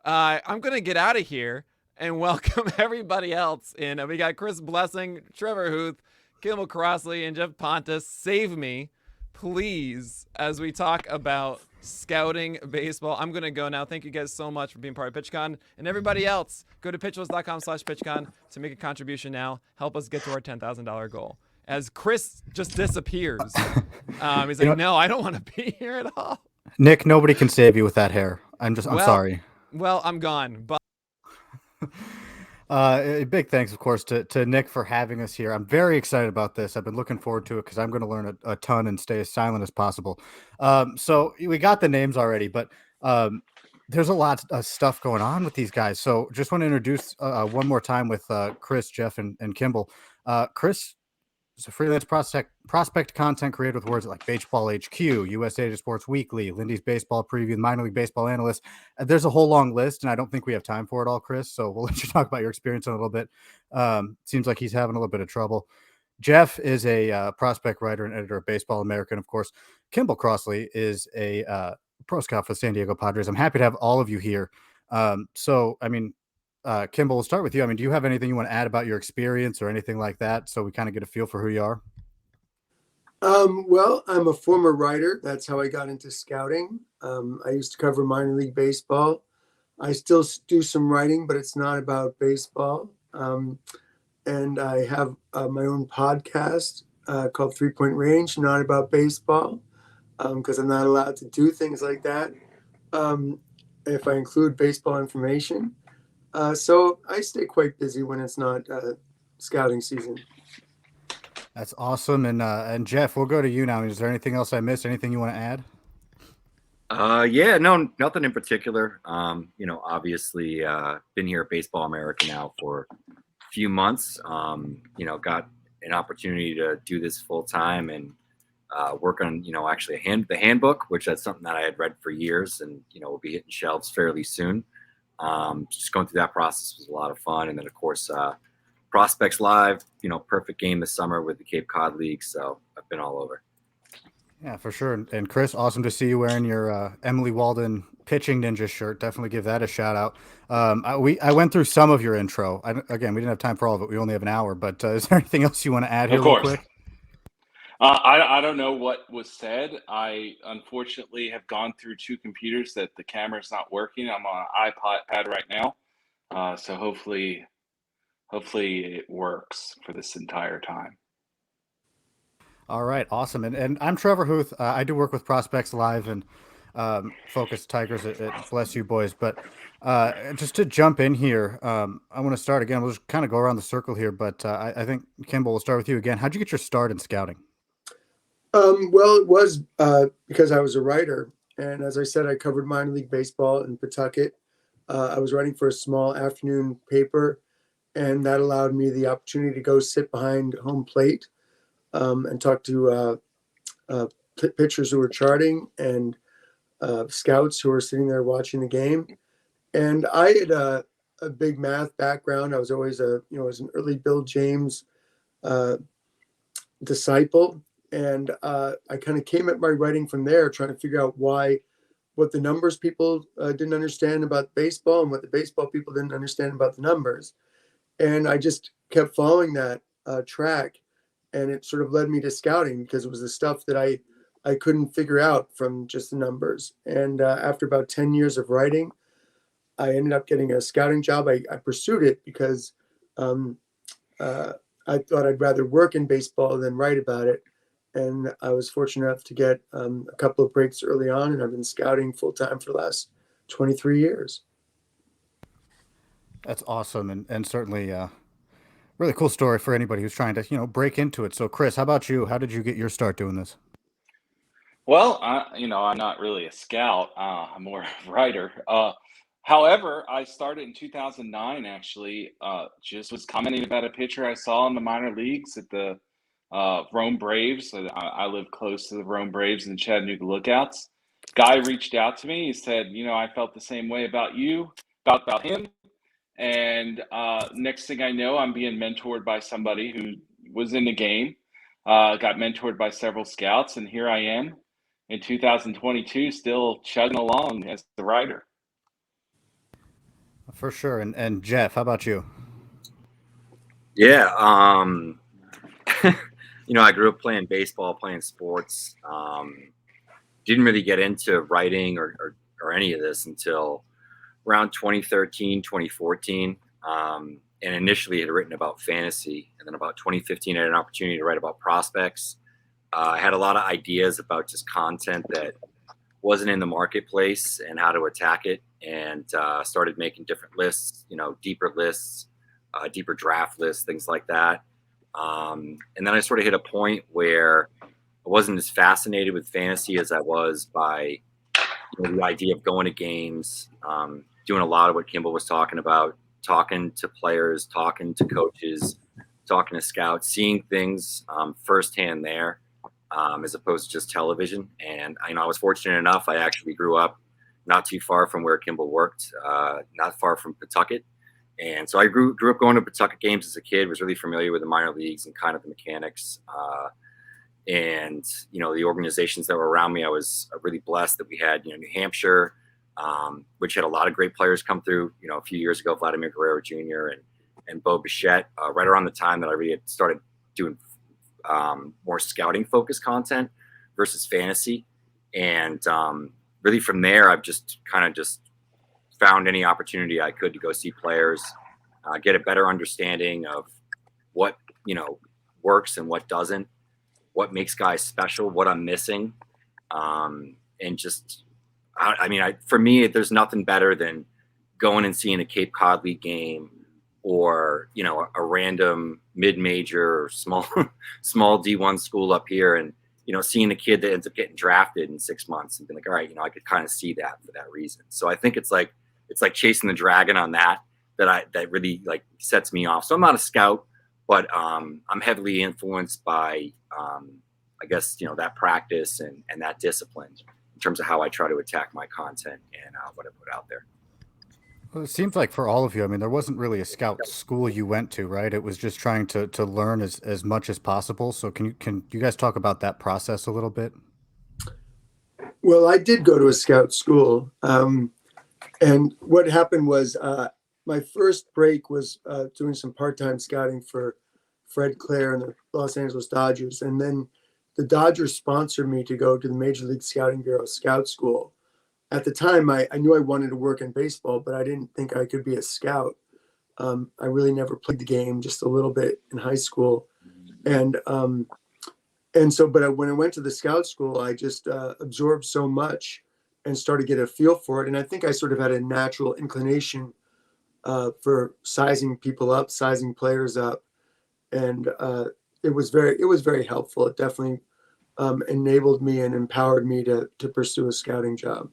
I'm going to get out of here and welcome everybody else in. We got Chris Blessing, Trevor Hooth, Kimball Crossley, and Geoff Pontes. Save me, please, as we talk about scouting baseball. I'm going to go now. Thank you guys so much for being part of PitchCon. And everybody else, go to pitchwills.com/PitchCon to make a contribution now. Help us get to our $10,000 goal. As Chris just disappears, he's You like, know, no, I don't want to be here at all. Nick, nobody can save you with that hair. I'm Well, sorry. I'm gone. But A big thanks, of course, to Nick for having us here. I'm very excited about this. I've been looking forward to it because I'm going to learn a ton and stay as silent as possible. So we got the names already, but there's a lot of stuff going on with these guys. So just want to introduce one more time with Chris, Geoff, and Kimball. Chris is a freelance prospect content creator with words like Baseball HQ, USA Sports Weekly, Lindy's Baseball Preview, Minor League Baseball Analyst. There's a whole long list, and I don't think we have time for it all, Chris. So we'll let you talk about your experience in a little bit. Seems like he's having a little bit of trouble. Geoff is a prospect writer and editor of Baseball America, and of course, Kimball Crossley is a pro scout for the San Diego Padres. I'm happy to have all of you here. Kimball, we'll start with you. I mean, do you have anything you want to add about your experience or anything like that so we kind of get a feel for who you are? Well, I'm a former writer. That's how I got into scouting. I used to cover minor league baseball. I still do some writing, but it's not about baseball. And I have my own podcast called 3 Point Range, not about baseball, because I'm not allowed to do things like that if I include baseball information. So I stay quite busy when it's not scouting season. That's awesome. And Geoff, we'll go to you now. Is there anything else I missed? Anything you want to add? Yeah, no, nothing in particular. Obviously, been here at Baseball America now for a few months. Got an opportunity to do this full time and work on, actually the handbook, which that's something that I had read for years, and will be hitting shelves fairly soon. Just going through that process was a lot of fun, and then of course, Prospects Live, perfect game this summer with the Cape Cod League. So I've been all over. Yeah, for sure. And Chris, awesome to see you wearing your Emily Walden pitching ninja shirt. Definitely give that a shout out. I went through some of your intro. Again, we didn't have time for all of it. We only have an hour. But is there anything else you want to add here, Of real course. quick? I don't know what was said. I unfortunately have gone through two computers that the camera's not working. I'm on an iPad right now, so hopefully it works for this entire time. All right, awesome. And I'm Trevor Hooth. I do work with Prospects Live and Focus Tigers at Bless You Boys. But just to jump in here, I want to start again. We'll just kind of go around the circle here. But I think, Kimball, we'll start with you again. How'd you get your start in scouting? Well, it was because I was a writer. And as I said, I covered minor league baseball in Pawtucket. I was writing for a small afternoon paper, and that allowed me the opportunity to go sit behind home plate and talk to pitchers who were charting and scouts who were sitting there watching the game. And I had a big math background. I was always was an early Bill James disciple. And I kind of came at my writing from there, trying to figure out what the numbers people didn't understand about baseball and what the baseball people didn't understand about the numbers. And I just kept following that track, and it sort of led me to scouting because it was the stuff that I couldn't figure out from just the numbers. And after about 10 years of writing, I ended up getting a scouting job. I pursued it because I thought I'd rather work in baseball than write about it. And I was fortunate enough to get a couple of breaks early on, and I've been scouting full time for the last 23 years. That's awesome, and certainly really cool story for anybody who's trying to break into it. So, Chris, how about you? How did you get your start doing this? Well, I'm not really a scout. I'm more of a writer. However, I started in 2009. Actually, just was commenting about a pitcher I saw in the minor leagues at the Rome Braves. I live close to the Rome Braves and Chattanooga Lookouts. Guy reached out to me. He said, I felt the same way about you, about him. And next thing I know, I'm being mentored by somebody who was in the game. Got mentored by several scouts, and here I am in 2022, still chugging along as the writer. For sure. And Geoff, how about you? Yeah. I grew up playing baseball, playing sports. Didn't really get into writing or any of this until around 2013, 2014. And initially had written about fantasy. And then about 2015, I had an opportunity to write about prospects. I had a lot of ideas about just content that wasn't in the marketplace and how to attack it, and started making different lists, deeper lists, deeper draft lists, things like that. And then I sort of hit a point where I wasn't as fascinated with fantasy as I was by the idea of going to games, doing a lot of what Kimball was talking about, talking to players, talking to coaches, talking to scouts, seeing things firsthand there, as opposed to just television. And I was fortunate enough. I actually grew up not too far from where Kimball worked, not far from Pawtucket. And so I grew up going to Pawtucket games as a kid, was really familiar with the minor leagues and kind of the mechanics. And the organizations that were around me, I was really blessed that we had, New Hampshire, which had a lot of great players come through, a few years ago, Vladimir Guerrero Jr. and Bo Bichette, right around the time that I really had started doing more scouting focused content versus fantasy. And really from there, I've just found any opportunity I could to go see players, get a better understanding of what, works and what doesn't, what makes guys special, what I'm missing. And just, for me, there's nothing better than going and seeing a Cape Cod League game, or, a random mid-major or small D1 school up here, and, seeing a kid that ends up getting drafted in 6 months and being like, all right, I could kind of see that for that reason. So I think it's like chasing the dragon on that really like sets me off. So I'm not a scout, but I'm heavily influenced by, I guess, that practice and that discipline in terms of how I try to attack my content and what I put out there. Well, it seems like for all of you, there wasn't really a scout school you went to, right? It was just trying to learn as much as possible. So can you guys talk about that process a little bit? Well, I did go to a scout school. And what happened was my first break was doing some part-time scouting for Fred Clare and the Los Angeles Dodgers. And then the Dodgers sponsored me to go to the Major League Scouting Bureau Scout School. At the time, I knew I wanted to work in baseball, but I didn't think I could be a scout. I really never played the game, just a little bit in high school. And so, but when I went to the scout school, I just absorbed so much and started to get a feel for it. And I think I sort of had a natural inclination for sizing people up, sizing players up. And it was very helpful. It definitely enabled me and empowered me to pursue a scouting job.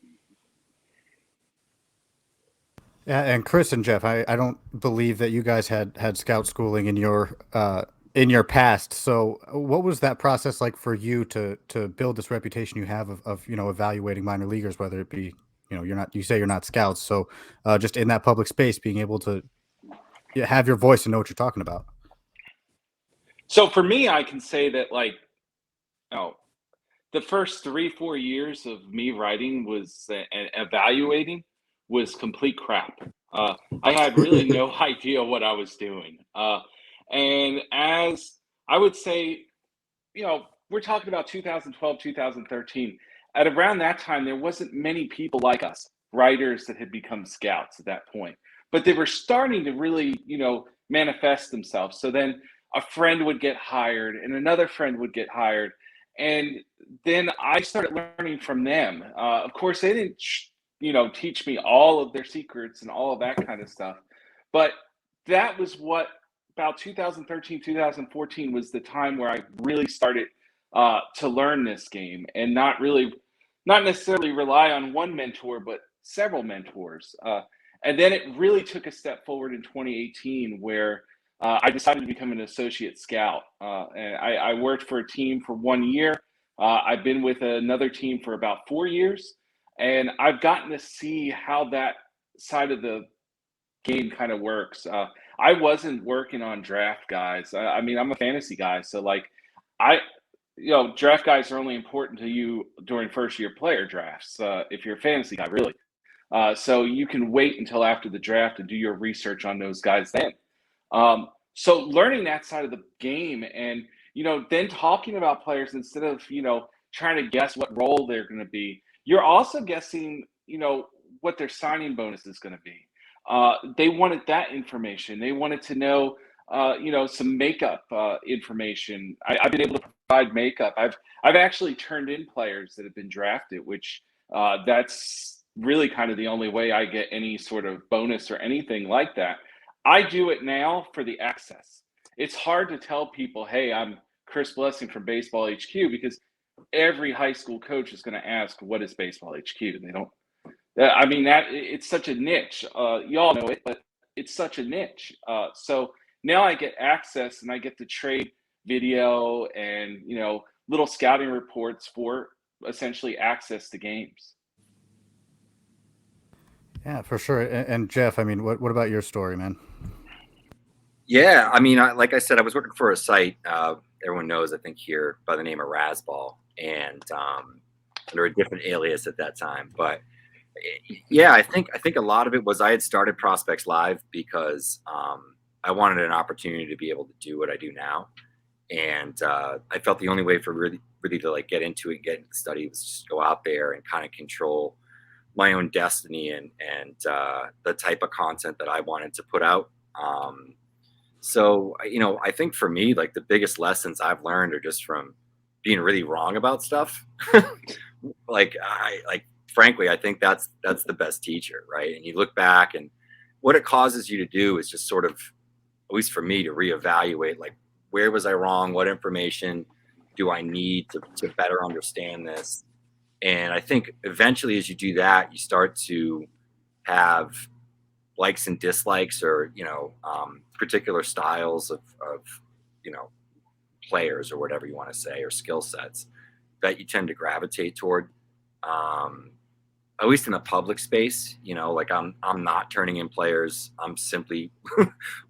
Yeah, and Chris and Geoff, I don't believe that you guys had scout schooling in your past. So what was that process like for you to build this reputation you have of evaluating minor leaguers, whether it be, you say you're not scouts. So just in that public space, being able to have your voice and know what you're talking about. So for me, I can say that the first 3-4 years of me writing was evaluating was complete crap. I had really no idea what I was doing. And as I would say, we're talking about 2012, 2013. At around that time, there wasn't many people like us, writers that had become scouts at that point. But they were starting to really, manifest themselves. So then a friend would get hired and another friend would get hired. And then I started learning from them. Of course, they didn't, teach me all of their secrets and all of that kind of stuff. But that was what about 2013, 2014 was the time where I really started to learn this game and not necessarily rely on one mentor, but several mentors. And then it really took a step forward in 2018 where I decided to become an associate scout. And I worked for a team for 1 year. I've been with another team for about 4 years. And I've gotten to see how that side of the game kind of works. I wasn't working on draft guys. I'm a fantasy guy. So draft guys are only important to you during first year player drafts. If you're a fantasy guy, really. So you can wait until after the draft to do your research on those guys then. So learning that side of the game, and then talking about players instead of trying to guess what role they're going to be, you're also guessing what their signing bonus is going to be. They wanted that information. They wanted to know some makeup information. I've been able to provide makeup. I've actually turned in players that have been drafted, which that's really kind of the only way I get any sort of bonus or anything like that. I do it now for the access. It's hard to tell people, hey, I'm Chris Blessing from Baseball HQ, because every high school coach is going to ask, what is Baseball HQ? And they don't. I mean, that it's such a niche. You all know it, but it's such a niche. So now I get access, and I get to trade video and little scouting reports for essentially access to games. Yeah, for sure. And Geoff, I mean, what about your story, man? Yeah, I mean, like I said, I was working for a site everyone knows, I think, here by the name of Razzball, and under a different alias at that time. But yeah, I think a lot of it was I had started Prospects Live because I wanted an opportunity to be able to do what I do now, and I felt the only way for really to like get into it and get into the study was just go out there and kind of control my own destiny and the type of content that I wanted to put out. So, I think for me, like the biggest lessons I've learned are just from being really wrong about stuff. Frankly, I think that's the best teacher, right? And you look back, and what it causes you to do is just sort of, at least for me, to reevaluate, like, where was I wrong? What information do I need to better understand this? And I think eventually, as you do that, you start to have likes and dislikes, or particular styles of players, or whatever you want to say, or skill sets that you tend to gravitate toward. At least in the public space, like I'm not turning in players. I'm simply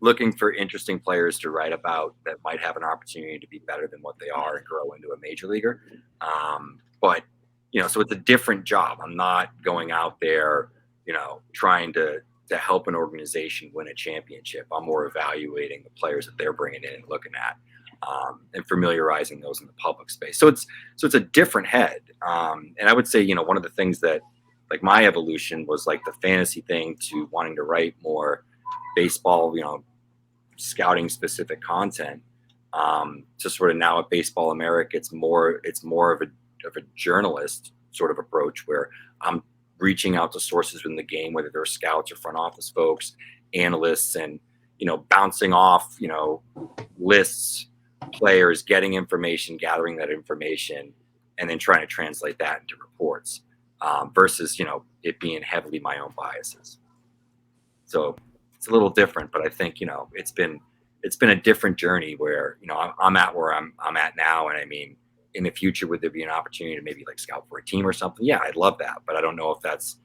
looking for interesting players to write about that might have an opportunity to be better than what they are and grow into a major leaguer. But so it's a different job. I'm not going out there, trying to help an organization win a championship. I'm more evaluating the players that they're bringing in and looking at, and familiarizing those in the public space. So it's a different head. And I would say, one of the things that, like, my evolution was like the fantasy thing to wanting to write more baseball, scouting specific content, to sort of now at Baseball America, it's more of a journalist sort of approach, where I'm reaching out to sources in the game, whether they're scouts or front office folks, analysts, and bouncing off lists, players, getting information, gathering that information, and then trying to translate that into reports, versus it being heavily my own biases. So it's a little different, but I think it's been a different journey where I'm at where I'm at now, and I mean, in the future, would there be an opportunity to maybe like scout for a team or something? Yeah, I'd love that, but I don't know if that's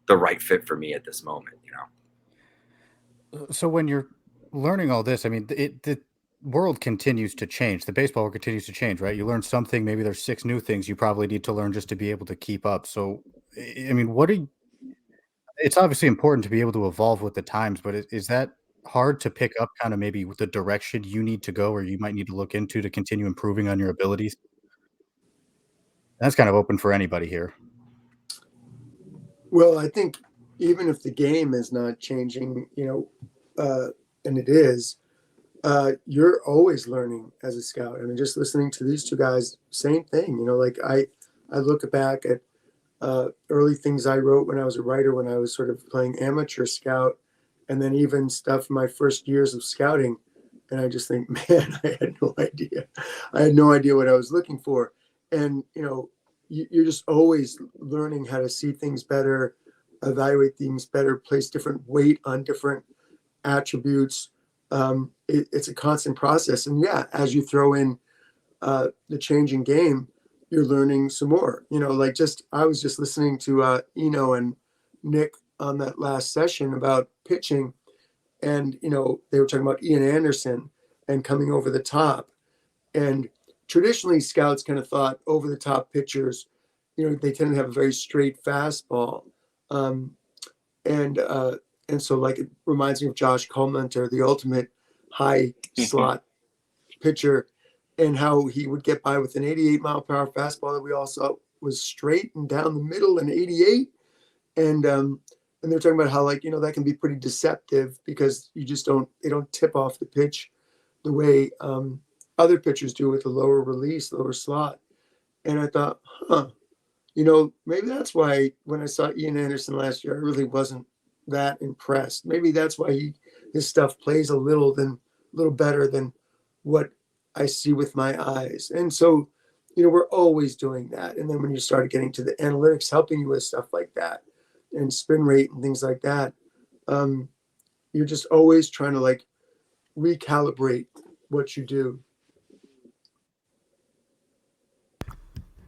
the right fit for me at this moment. So when you're learning all this, I mean, the world continues to change. The baseball world continues to change, right? You learn something, maybe there's 6 new things you probably need to learn just to be able to keep up. So, I mean, it's obviously important to be able to evolve with the times, but is that hard to pick up kind of maybe with the direction you need to go, or you might need to look into to continue improving on your abilities? That's kind of open for anybody here. Well, I think even if the game is not changing, and it is, you're always learning as a scout. I mean, just listening to these two guys, same thing. Like I look back at early things I wrote when I was a writer, when I was sort of playing amateur scout, and then even stuff in my first years of scouting, and I just think, man, I had no idea. I had no idea what I was looking for. And, you're just always learning how to see things better, evaluate things better, place different weight on different attributes. It's a constant process. And yeah, as you throw in the changing game, you're learning some more. I was just listening to Eno and Nick on that last session about pitching, and they were talking about Ian Anderson and coming over the top. And traditionally, scouts kind of thought over the top pitchers, they tend to have a very straight fastball. and so like it reminds me of Josh Colemanter, the ultimate high slot pitcher, and how he would get by with an 88-mile-per-hour fastball that we all saw was straight and down the middle and 88. And they're talking about how, like, that can be pretty deceptive because they don't tip off the pitch the way other pitchers do with the lower release, lower slot. And I thought, maybe that's why when I saw Ian Anderson last year, I really wasn't that impressed. Maybe that's why his stuff plays a little better than what I see with my eyes. And so, we're always doing that. And then when you start getting to the analytics helping you with stuff like that and spin rate and things like that, you're just always trying to like recalibrate what you do.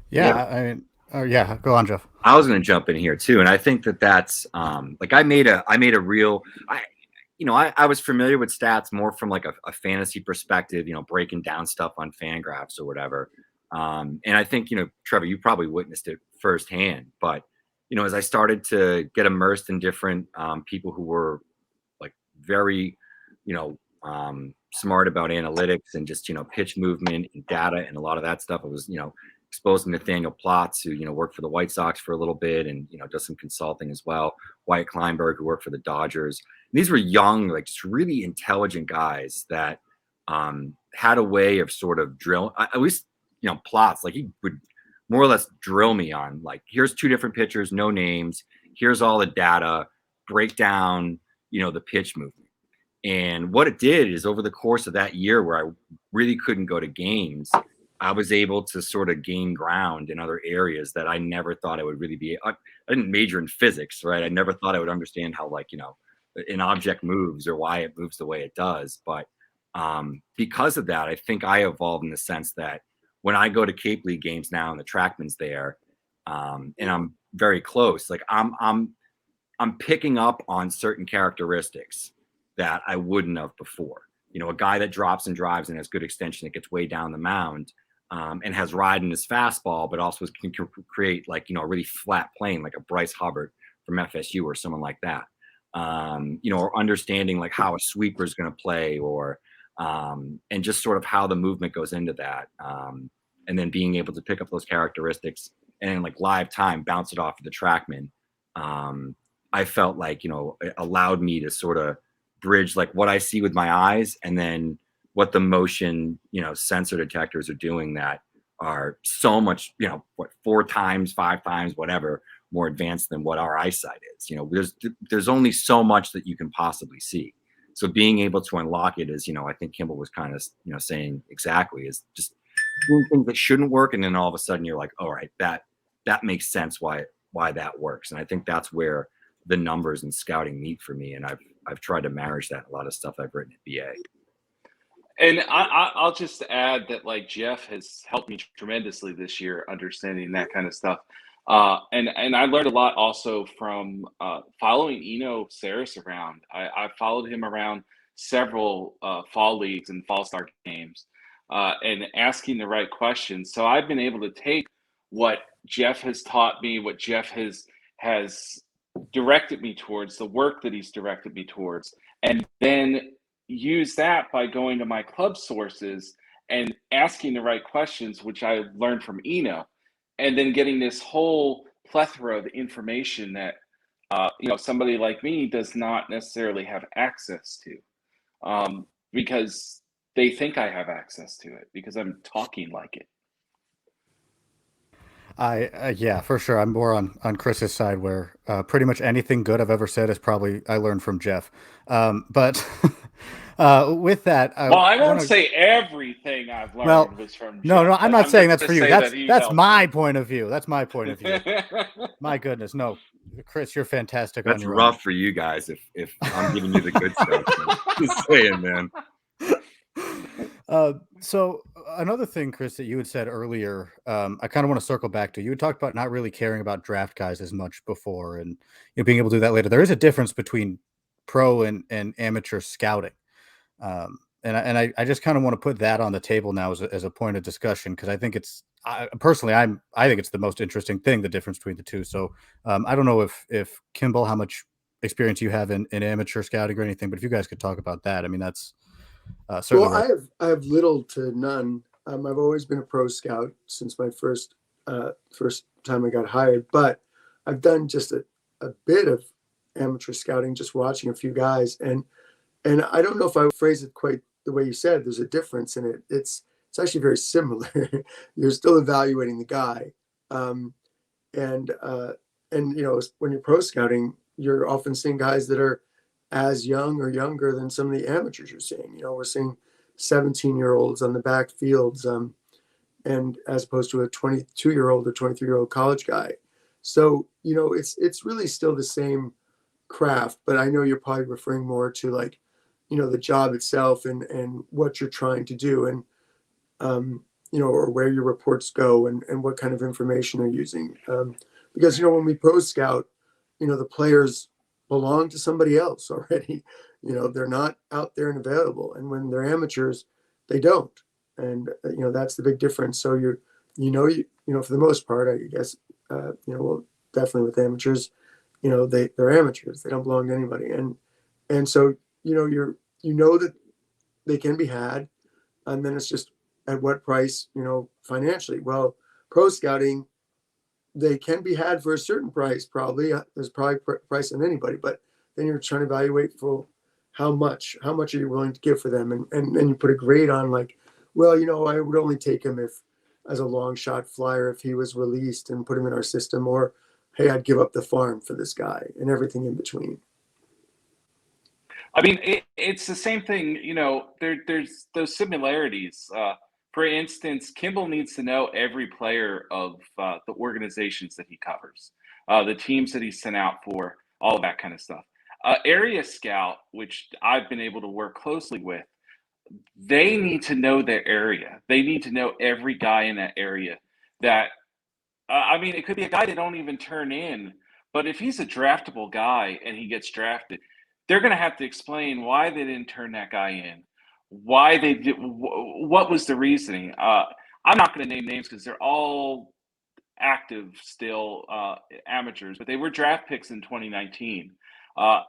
Yeah. I mean, yeah, go on, Geoff. I was going to jump in here too. And I think that's like I made a real, I was familiar with stats more from like a fantasy perspective, breaking down stuff on Fangraphs or whatever. And I think, Trevor, you probably witnessed it firsthand, but, as I started to get immersed in different people who were like very, smart about analytics and just, pitch movement and data and a lot of that stuff, it was, exposed to Nathaniel Plotz, who, worked for the White Sox for a little bit and, does some consulting as well. Wyatt Kleinberg, who worked for the Dodgers. And these were young, like just really intelligent guys that had a way of sort of drill, at least, Plotz, like he would more or less drill me on like, here's two different pitchers, no names. Here's all the data, break down, the pitch movement. And what it did is over the course of that year where I really couldn't go to games, I was able to sort of gain ground in other areas that I never thought I would really be. I didn't major in physics, right? I never thought I would understand how like, an object moves or why it moves the way it does. But because of that, I think I evolved in the sense that when I go to Cape League games now and the TrackMan's there, and I'm very close, like I'm picking up on certain characteristics that I wouldn't have before. A guy that drops and drives and has good extension that gets way down the mound and has ride in his fastball, but also can create like, a really flat plane, like a Bryce Hubbard from FSU or someone like that. Or understanding like how a sweeper is going to play or, and just sort of how the movement goes into that. And then being able to pick up those characteristics and in like live time, bounce it off of the TrackMan. I felt like, it allowed me to sort of bridge like what I see with my eyes and then what the motion, sensor detectors are doing that are so much, 4 times, 5 times, whatever, more advanced than what our eyesight is. There's only so much that you can possibly see. So being able to unlock it is, I think Kimball was kind of, saying exactly is just doing things that shouldn't work. And then all of a sudden you're like, all right, that makes sense why that works. And I think that's where the numbers and scouting meet for me. And I've tried to marry that in a lot of stuff I've written at BA. And I'll just add that like Geoff has helped me tremendously this year, understanding that kind of stuff. And I learned a lot also from following Eno Saris around. I followed him around several fall leagues and fall start games and asking the right questions. So I've been able to take what Geoff has taught me, what Geoff has directed me towards, the work that he's directed me towards, and then use that by going to my club sources and asking the right questions, which I learned from Eno, and then getting this whole plethora of information that somebody like me does not necessarily have access to, because they think I have access to it because I'm talking like it. Yeah, for sure. I'm more on Chris's side where pretty much anything good I've ever said is probably I learned from Geoff. But with that, I won't say everything I've learned was from Geoff. No, I'm not saying that's for you. That's my me. point of view. That's my point of view. My goodness, no, Chris, you're fantastic. That's rough for you guys if I'm giving you the good stuff. Just saying, man. So another thing, Chris, that you had said earlier, I kind of want to circle back to. You had talked about not really caring about draft guys as much before and being able to do that later. There is a difference between pro and amateur scouting. And I just kind of want to put that on the table now as a point of discussion, because I think I think it's the most interesting thing, the difference between the two. So I don't know if Kimball, how much experience you have in amateur scouting or anything, but if you guys could talk about that, I mean, that's certainly. Well, I have little to none. I've always been a pro scout since my first time I got hired, but I've done just a bit of amateur scouting, just watching a few guys, and I don't know if I would phrase it quite the way you said. There's a difference in it. It's actually very similar. You're still evaluating the guy, and when you're pro scouting, you're often seeing guys that are as young or younger than some of the amateurs you're seeing. We're seeing 17-year-olds on the back fields, and as opposed to a 22-year-old or 23-year-old college guy. So it's really still the same craft, but I know you're probably referring more to like the job itself and what you're trying to do, and or where your reports go and what kind of information they're using, because when we pro scout, the players belong to somebody else already. They're not out there and available, and when they're amateurs they don't, and that's the big difference. So for the most part, I guess, well, definitely with amateurs, they're amateurs, they don't belong to anybody, and so that they can be had, and then it's just at what price, financially. Well, pro scouting, they can be had for a certain price, probably. There's probably price on anybody, but then you're trying to evaluate for how much are you willing to give for them, and you put a grade on, like, well, I would only take him if, as a long shot flyer, if he was released and put him in our system, or hey, I'd give up the farm for this guy, and everything in between. I mean, it's the same thing. There's those similarities. For instance, Kimball needs to know every player of the organizations that he covers, the teams that he's sent out for, all of that kind of stuff. Area Scout, which I've been able to work closely with, they need to know their area. They need to know every guy in that area. That it could be a guy they don't even turn in, but if he's a draftable guy and he gets drafted, they're going to have to explain why they didn't turn that guy in, why they did, what was the reasoning. I'm not going to name names because they're all active still, amateurs, but they were draft picks in 2019. I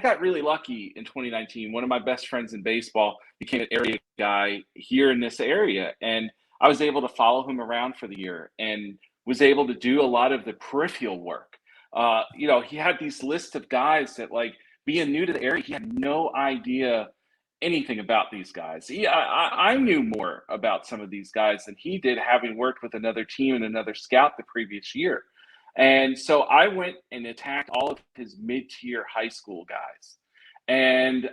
got really lucky in 2019. One of my best friends in baseball became an area guy here in this area, and I was able to follow him around for the year and was able to do a lot of the peripheral work. He had these lists of guys that, like, being new to the area, he had no idea anything about these guys. I knew more about some of these guys than he did, having worked with another team and another scout the previous year. And so I went and attacked all of his mid-tier high school guys. And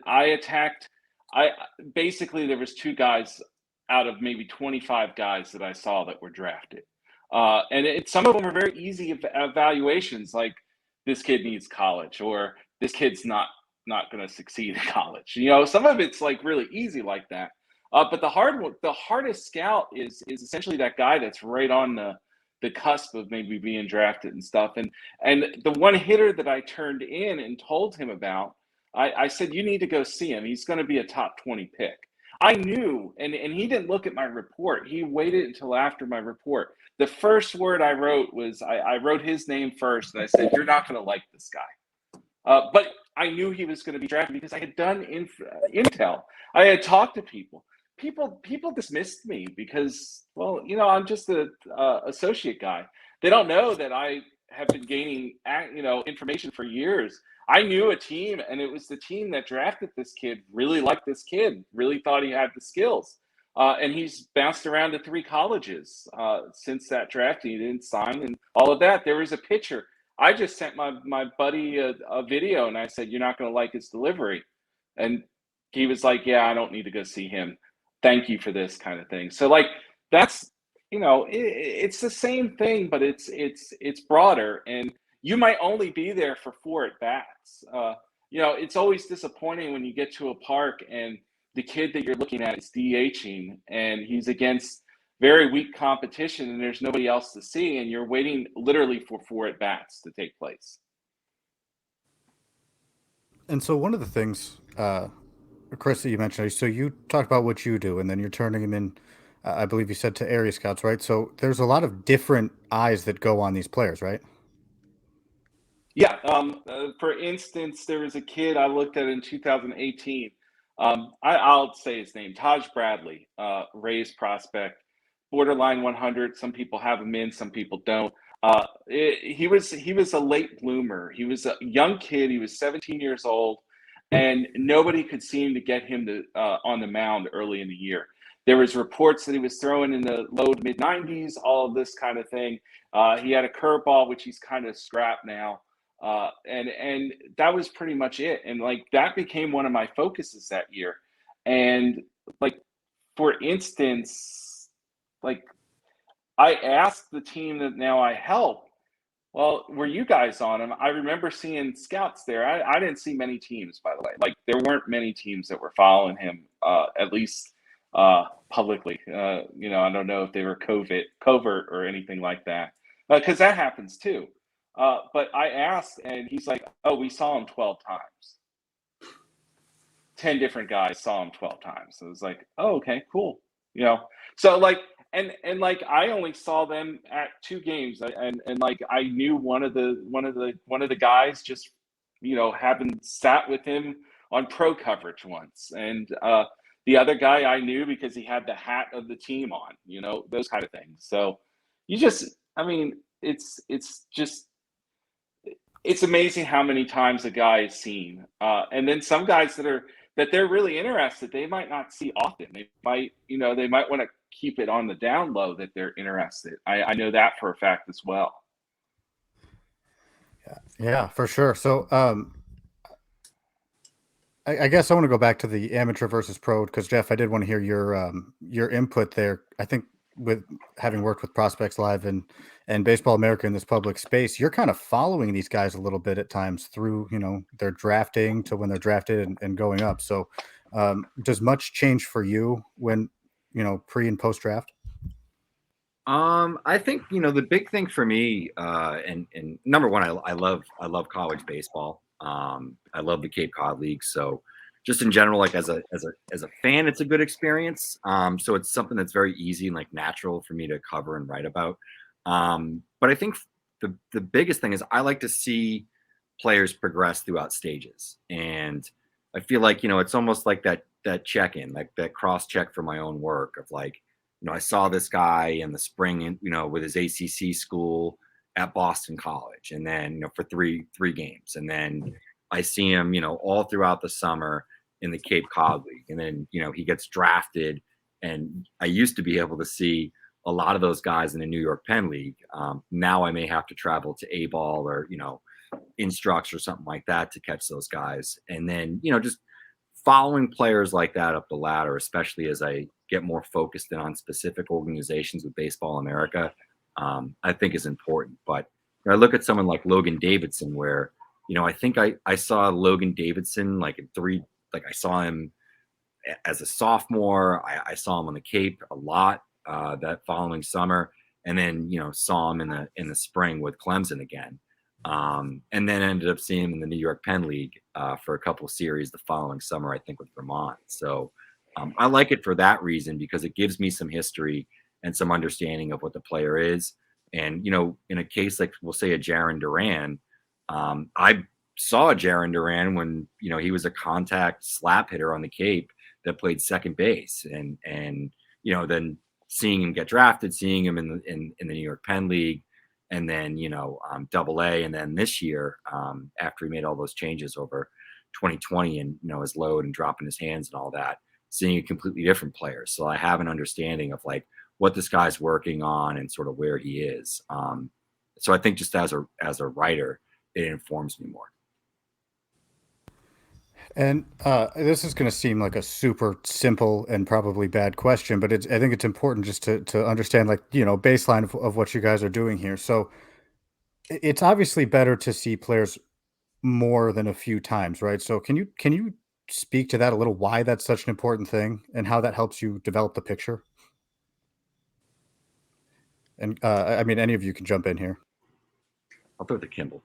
basically there was 2 guys out of maybe 25 guys that I saw that were drafted. And some of them were very easy evaluations, like this kid needs college, or this kid's not going to succeed in college. Some of it's like really easy like that. But the hardest scout is essentially that guy that's right on the cusp of maybe being drafted and stuff. And the one hitter that I turned in and told him about, I said, you need to go see him. He's going to be a top 20 pick. I knew, and he didn't look at my report. He waited until after my report. The first word I wrote was, I wrote his name first, and I said, you're not going to like this guy. But I knew he was going to be drafted because I had done intel. I had talked to people. People dismissed me because, well, I'm just an associate guy. They don't know that I have been gaining, information for years. I knew a team, and it was the team that drafted this kid, really liked this kid, really thought he had the skills. And he's bounced around to 3 colleges since that draft. He didn't sign and all of that. There was a pitcher. I just sent my buddy a video, and I said, you're not going to like his delivery. And he was like, yeah, I don't need to go see him. Thank you for this kind of thing. So, like, that's, it's the same thing, but it's broader. And you might only be there for 4 at bats. It's always disappointing when you get to a park and the kid that you're looking at is DHing and he's against very weak competition and there's nobody else to see, and you're waiting literally for 4 at bats to take place. And so one of the things, Chris, that you mentioned, so you talked about what you do, and then you're turning them in, I believe you said, to area scouts, right? So there's a lot of different eyes that go on these players, right? Yeah. For instance, there was a kid I looked at in 2018. I'll say his name, Taj Bradley, Rays prospect, borderline 100. Some people have him in, some people don't. He was a late bloomer. He was a young kid. He was 17 years old, and nobody could seem to get him to on the mound early in the year. There was reports that he was throwing in the low to mid 90s, all of this kind of thing. He had a curveball, which he's kind of scrapped now. And that was pretty much it. And like that became one of my focuses that year. And like, for instance, like I asked the team that now I help, well, were you guys on him? I remember seeing scouts there. I didn't see many teams, by the way. Like there weren't many teams that were following him, at least publicly. I don't know if they were covert or anything like that, because that happens too. But I asked, and he's like, "Oh, we saw him 12 times. 10 different guys saw him 12 times." So it was like, "Oh, okay, cool." So like, and like I only saw them at 2 games, and like I knew one of the guys just having sat with him on pro coverage once, and the other guy I knew because he had the hat of the team on, those kind of things. So it's amazing how many times a guy is seen, and then some guys that they're really interested, they might not see often. They might want to keep it on the down low that they're interested. I know that for a fact as well. Yeah, for sure. So I guess I want to go back to the amateur versus pro, because Geoff, I did want to hear your input there. I think with having worked with Prospects Live and Baseball America in this public space, you're kind of following these guys a little bit at times through, their drafting to when they're drafted and going up. So does much change for you when, pre and post draft? I think, the big thing for me, and number one, I love college baseball. I love the Cape Cod League. So just in general, like as a fan, it's a good experience. So it's something that's very easy and like natural for me to cover and write about. But I think the biggest thing is I like to see players progress throughout stages. And I feel like, it's almost like that check-in, like that cross-check for my own work of like, I saw this guy in the spring, with his ACC school at Boston College, and then, for three games. And then I see him, all throughout the summer in the Cape Cod League. And then, he gets drafted. And I used to be able to see a lot of those guys in the New York Penn League. Now I may have to travel to A-ball or, Instructs or something like that to catch those guys. And then, just following players like that up the ladder, especially as I get more focused in on specific organizations with Baseball America, I think is important. But I look at someone like Logan Davidson, where, I think I saw Logan Davidson like I saw him as a sophomore. I saw him on the Cape a lot that following summer, and then, saw him in the spring with Clemson again. And then ended up seeing him in the New York Penn League for a couple of series the following summer, I think with Vermont. So I like it for that reason, because it gives me some history and some understanding of what the player is. And, in a case like, we'll say a Jarren Duran, I saw Jarren Duran when, he was a contact slap hitter on the Cape that played second base, and then seeing him get drafted, seeing him in the New York Penn League, and then, Double-A. And then this year, after he made all those changes over 2020 and, his load and dropping his hands and all that, seeing a completely different player. So I have an understanding of like what this guy's working on and sort of where he is. So I think just as a writer, it informs me more. And this is going to seem like a super simple and probably bad question, but I think it's important just to understand, like, baseline of what you guys are doing here. So it's obviously better to see players more than a few times, right? So can you speak to that a little, why that's such an important thing and how that helps you develop the picture? And any of you can jump in here. I'll throw it to Kimball.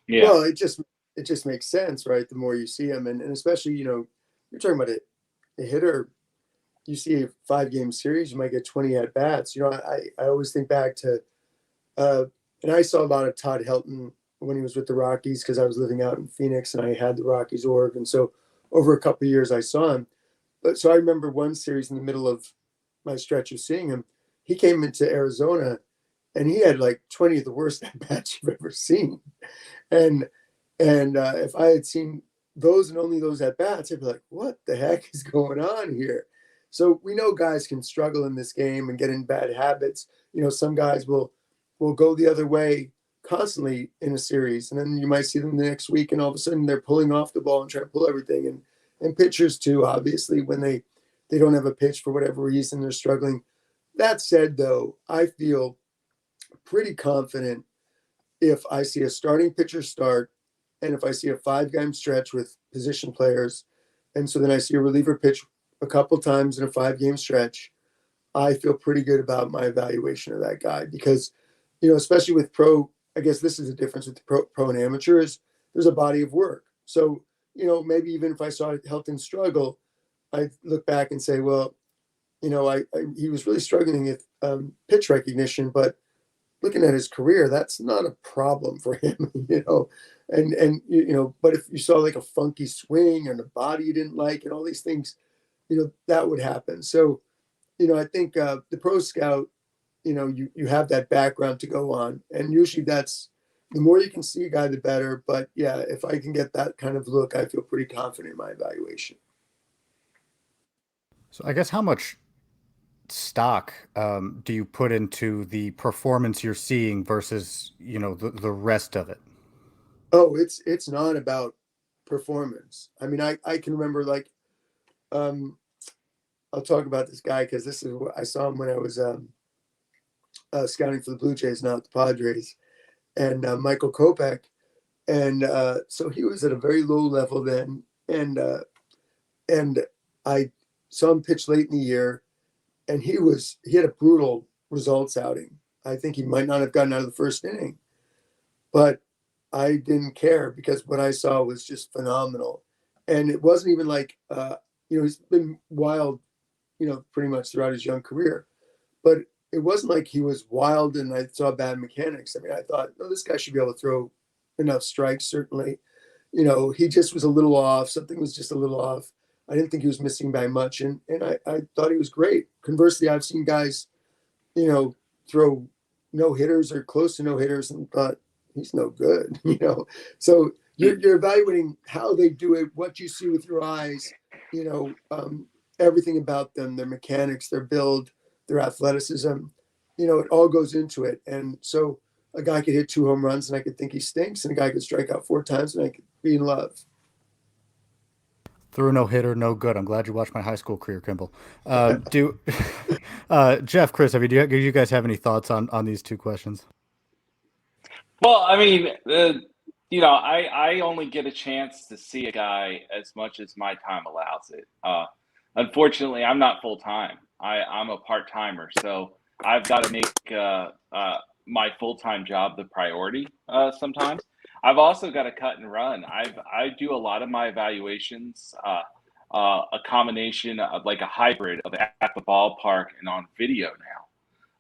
Yeah. Well, it just makes sense, right? The more you see them, and especially, you're talking about a hitter, you see a 5-game series, you might get 20 at bats. I always think back to, and I saw a lot of Todd Helton when he was with the Rockies, because I was living out in Phoenix and I had the Rockies org. And so over a couple of years, I saw him. But so I remember one series in the middle of my stretch of seeing him, he came into Arizona and he had like 20 of the worst at bats you've ever seen. And if I had seen those and only those at bats, I'd be like, what the heck is going on here? So we know guys can struggle in this game and get in bad habits. You know, some guys will go the other way constantly in a series, and then you might see them the next week, and all of a sudden they're pulling off the ball and trying to pull everything. And pitchers too, obviously, when they don't have a pitch for whatever reason, they're struggling. That said, though, I feel pretty confident if I see a starting pitcher start, and if I see a 5-game stretch with position players, and so then I see a reliever pitch a couple times in a 5-game stretch, I feel pretty good about my evaluation of that guy. Because, you know, especially with pro, I guess this is the difference with the pro and amateurs, there's a body of work. So, you know, maybe even if I saw Helton struggle, I look back and say, well, you know, he was really struggling with pitch recognition, but looking at his career, that's not a problem for him, you know. And you know, but if you saw like a funky swing and a body you didn't like and all these things, you know, that would happen. So, you know, I think the pro scout, you know, you have that background to go on, and usually that's the more you can see a guy, the better. But yeah, if I can get that kind of look, I feel pretty confident in my evaluation. So I guess how much stock do you put into the performance you're seeing versus, you know, the rest of it? Oh, it's not about performance. I mean, I can remember like, I'll talk about this guy because this is what I saw him when I was scouting for the Blue Jays, not the Padres, and Michael Kopech. And so he was at a very low level then. And I saw him pitch late in the year, and he had a brutal results outing. I think he might not have gotten out of the first inning, but I didn't care because what I saw was just phenomenal. And it wasn't even like, you know, he's been wild, you know, pretty much throughout his young career, but it wasn't like he was wild and I saw bad mechanics. I mean, I thought, no, this guy should be able to throw enough strikes, certainly. You know, he just was a little off. Something was just a little off. I didn't think he was missing by much. And I thought he was great. Conversely, I've seen guys, you know, throw no hitters or close to no hitters and thought he's no good, you know? So you're evaluating how they do it, what you see with your eyes, you know, everything about them, their mechanics, their build, their athleticism, you know, it all goes into it. And so a guy could hit 2 home runs and I could think he stinks, and a guy could strike out 4 times and I could be in love. Threw no hitter, no good. I'm glad you watched my high school career, Kimball. Geoff, Chris, do you guys have any thoughts on these two questions? Well, I mean, you know, I only get a chance to see a guy as much as my time allows it. Unfortunately, I'm not full time. I'm a part timer, so I've got to make my full time job the priority. Sometimes I've also got to cut and run. I do a lot of my evaluations, a combination of like a hybrid of at the ballpark and on video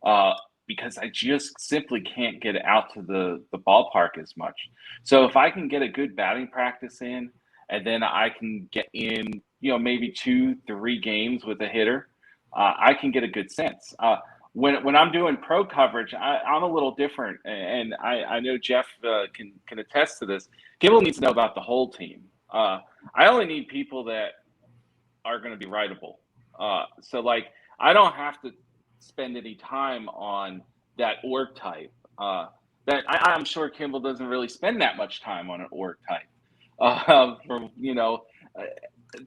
now. Because I just simply can't get out to the ballpark as much. So if I can get a good batting practice in, and then I can get in, you know, maybe 2-3 games with a hitter, I can get a good sense. When I'm doing pro coverage, I'm a little different, and I know Geoff can attest to this. Kimball needs to know about the whole team. I only need people that are going to be writable. So like I don't have to spend any time on that org type. That I'm sure Kimball doesn't really spend that much time on an org type. From you know,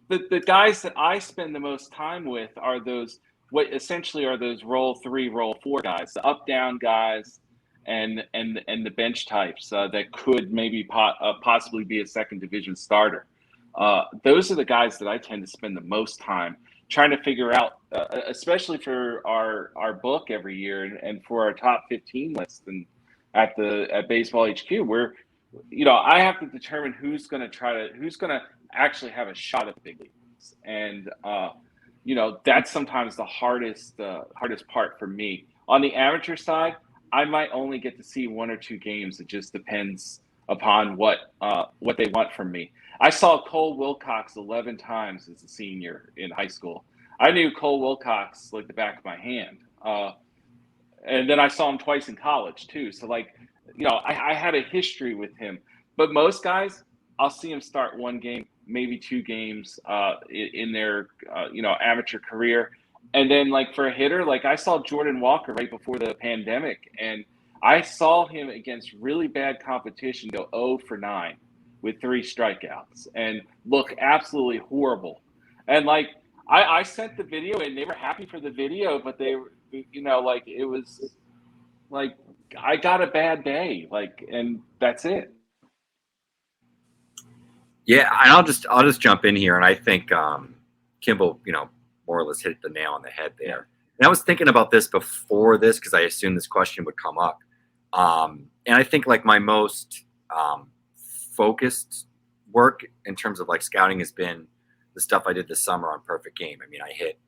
the guys that I spend the most time with are those what essentially are those roll 3, roll 4 guys, the up down guys, and the bench types that could maybe possibly be a second division starter. Those are the guys that I tend to spend the most time trying to figure out, especially for our book every year and for our top 15 list and at Baseball HQ, where you know I have to determine who's going to actually have a shot at the big leagues, and you know that's sometimes the hardest part for me. On the amateur side, I might only get to see 1 or 2 games. It just depends upon what they want from me. I saw Cole Wilcox 11 times as a senior in high school. I knew Cole Wilcox like the back of my hand. And then I saw him twice in college too. So like, I had a history with him. But most guys, I'll see them start one game, maybe two games in their amateur career. And then like for a hitter, like I saw Jordan Walker right before the pandemic, and I saw him against really bad competition go 0 for 9 with 3 strikeouts and look absolutely horrible. And like I sent the video and they were happy for the video, but they were, like it was like I got a bad day, like, and that's it. Yeah, and I'll just jump in here, and I think Kimball, more or less hit the nail on the head there. And I was thinking about this before this because I assumed this question would come up. And I think like my most focused work in terms of like scouting has been the stuff I did this summer on Perfect Game. I mean, I hit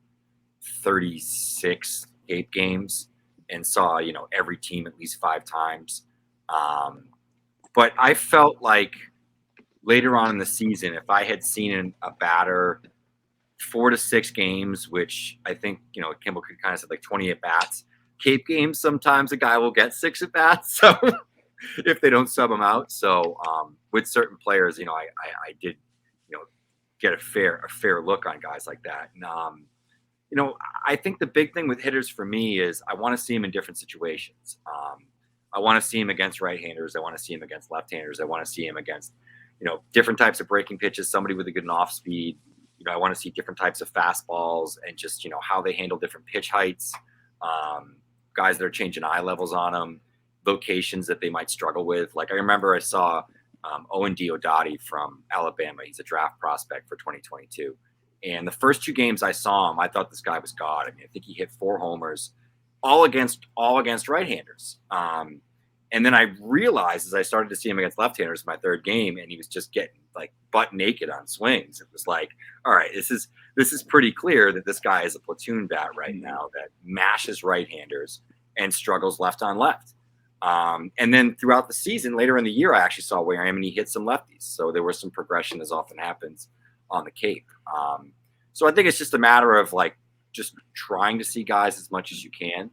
36 Cape games and saw, every team at least 5 times. But I felt like later on in the season, if I had seen a batter 4 to 6 games, which I think, Kimball could kind of said like 20 at bats. Cape games, sometimes a guy will get 6 at bats. So if they don't sub him out. So with certain players, I did, get a fair look on guys like that. And, I think the big thing with hitters for me is I want to see them in different situations. I want to see him against right-handers. I want to see him against left-handers. I want to see him against, different types of breaking pitches, somebody with a good off speed. I want to see different types of fastballs and just, how they handle different pitch heights, guys that are changing eye levels on them, locations that they might struggle with. Like I remember I saw Owen Diodati from Alabama. He's a draft prospect for 2022. And the first 2 games I saw him, I thought this guy was God. I mean, I think he hit 4 homers, all against right-handers. And then I realized as I started to see him against left-handers in my 3rd game, and he was just getting like butt naked on swings. It was like, all right, this is pretty clear that this guy is a platoon bat right now that mashes right-handers and struggles left on left. And then throughout the season, later in the year, I actually saw where I am and he hit some lefties. So there was some progression, as often happens on the Cape. So I think it's just a matter of like just trying to see guys as much as you can.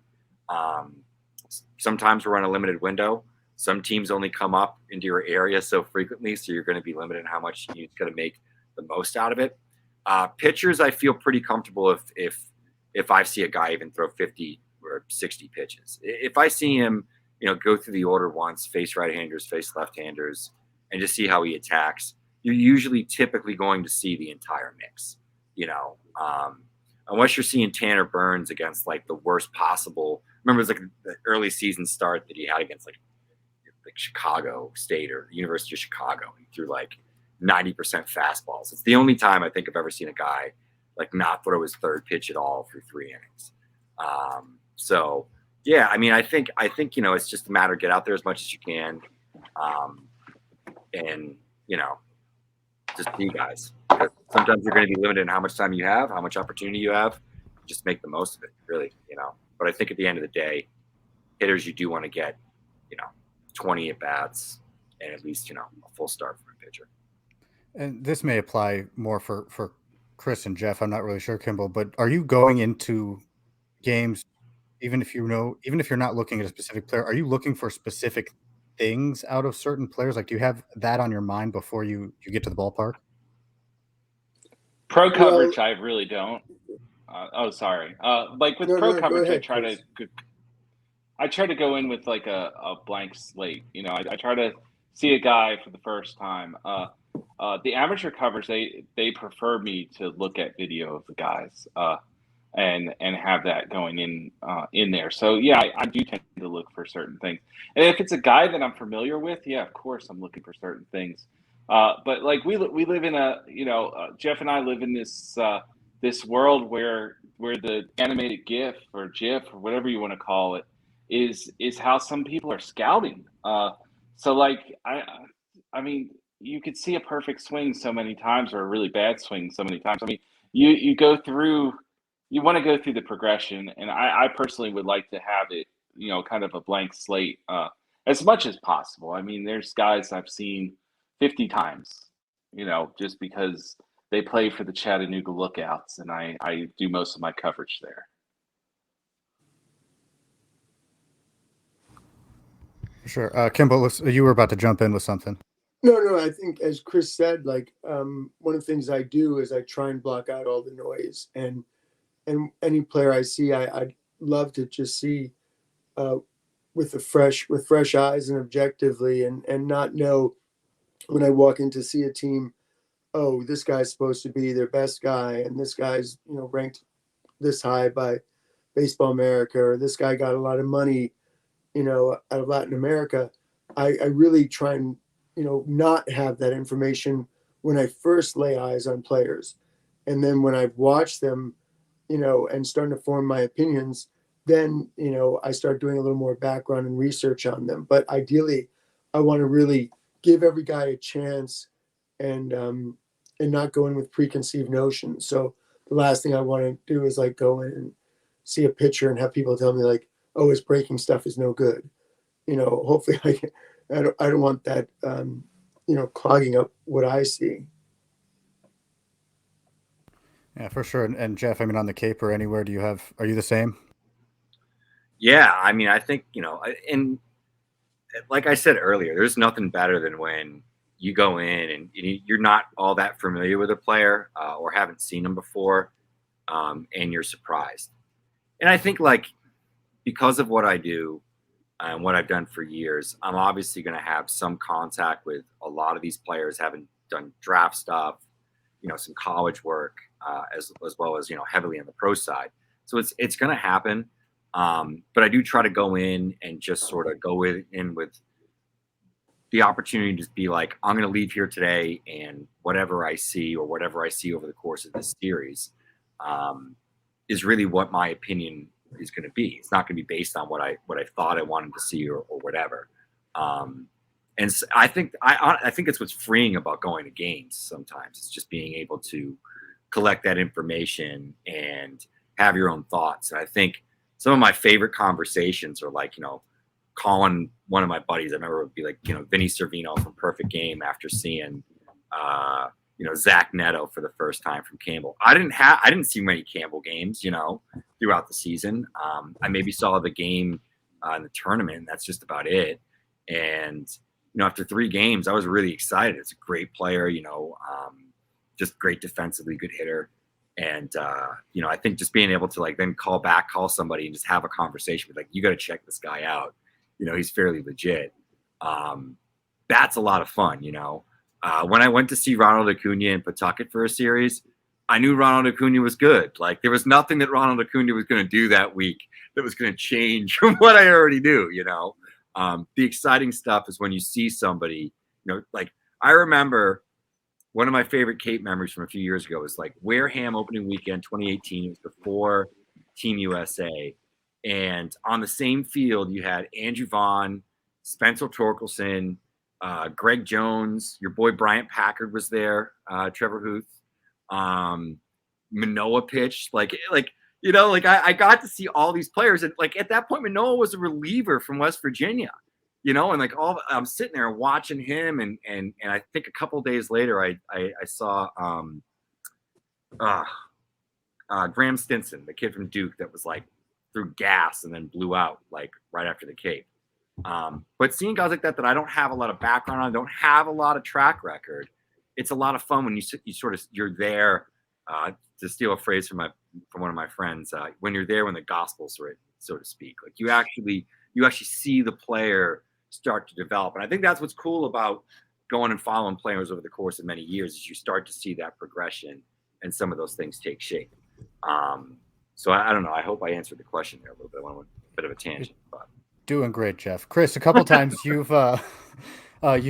Sometimes we're on a limited window. Some teams only come up into your area so frequently, so you're going to be limited in how much you're going to make the most out of it. Pitchers, I feel pretty comfortable if I see a guy even throw 50 or 60 pitches. If I see him, go through the order once, face right-handers, face left-handers, and just see how he attacks, you're typically going to see the entire mix. Unless you're seeing Tanner Burns against like the worst possible. Remember, it was like the early season start that he had against like Chicago State or University of Chicago. He threw like 90% fastballs. It's the only time I think I've ever seen a guy like not throw his 3rd pitch at all through 3 innings. So yeah, I mean, I think it's just a matter of get out there as much as you can, and just be guys. Because sometimes you're going to be limited in how much time you have, how much opportunity you have. Just make the most of it, really. But I think at the end of the day, hitters, you do want to get 20 at bats and at least a full start from a pitcher. And this may apply more for Chris and Geoff. I'm not really sure, Kimball, but are you going into games, even if you're not looking at a specific player, are you looking for specific things out of certain players? Like, do you have that on your mind before you get to the ballpark? Pro coverage, I really don't. Sorry. Like with pro coverage, ahead, I try to go in with like a blank slate. I try to see a guy for the first time. The amateur coverage, they prefer me to look at video of the guys and have that going in there. So yeah, I do tend to look for certain things. And if it's a guy that I'm familiar with, yeah, of course I'm looking for certain things. But like we live in Geoff and I live in this world where the animated GIF or GIF or whatever you want to call it is how some people are scouting. So like I mean, you could see a perfect swing so many times or a really bad swing so many times. I mean, you want to go through the progression, and I personally would like to have it, kind of a blank slate. as much as possible. I mean, there's guys I've seen 50 times, just because they play for the Chattanooga Lookouts, and I do most of my coverage there. Sure. Kimball, you were about to jump in with something. No, I think as Chris said, like one of the things I do is I try and block out all the noise, and any player I see, I'd love to just see with fresh eyes and objectively, and not know when I walk in to see a team, oh, this guy's supposed to be their best guy, and this guy's ranked this high by Baseball America, or this guy got a lot of money, out of Latin America. I really try and not have that information when I first lay eyes on players, and then when I've watched them, and starting to form my opinions, then I start doing a little more background and research on them. But ideally, I want to really give every guy a chance, and not go in with preconceived notions. So the last thing I want to do is like go in and see a pitcher and have people tell me like, oh, his breaking stuff is no good. Hopefully I don't want that, clogging up what I see. Yeah, for sure. And Geoff, I mean, on the Cape or anywhere, are you the same? Yeah, I mean, I think, and like I said earlier, there's nothing better than when you go in and you're not all that familiar with a player or haven't seen them before, and you're surprised. And I think, like, because of what I do and what I've done for years, I'm obviously going to have some contact with a lot of these players, having done draft stuff, some college work, as well as, heavily on the pro side. So it's going to happen. But I do try to go in and just sort of go in with the opportunity to be like, I'm going to leave here today, and whatever I see over the course of this series is really what my opinion is going to be. It's not going to be based on what I thought I wanted to see or whatever. And so I think it's what's freeing about going to games sometimes. It's just being able to collect that information and have your own thoughts. And I think some of my favorite conversations are like, calling one of my buddies. I remember it would be like, Vinny Servino from Perfect Game after seeing, Zach Neto for the first time from Campbell. I didn't see many Campbell games, throughout the season. I maybe saw the game in the tournament, and that's just about it. And, after 3 games, I was really excited. It's a great player, just great defensively, good hitter. And, I think just being able to then call somebody and just have a conversation with you got to check this guy out. He's fairly legit. That's a lot of fun. When I went to see Ronald Acuna in Pawtucket for a series, I knew Ronald Acuna was good. There was nothing that Ronald Acuna was going to do that week that was going to change from what I already knew, The exciting stuff is when you see somebody, I remember one of my favorite Cape memories from a few years ago was Wareham opening weekend 2018. It was before Team USA. And on the same field, you had Andrew Vaughn, Spencer Torkelson, Greg Jones, your boy Bryant Packard was there, Trevor Hooth, Manoah pitched. I got to see all these players. And at that point, Manoah was a reliever from West Virginia, and I'm sitting there watching him. And I think a couple of days later, I saw Graham Stinson, the kid from Duke that was threw gas and then blew out right after the Cape. But seeing guys like that I don't have a lot of background on, don't have a lot of track record, it's a lot of fun when you're there. To steal a phrase from one of my friends, when you're there when the gospel's written, so to speak. You actually see the player start to develop, and I think that's what's cool about going and following players over the course of many years is you start to see that progression and some of those things take shape. So I don't know. I hope I answered the question there a little bit. I went on a bit of a tangent, but doing great, Geoff. Chris, a couple times you've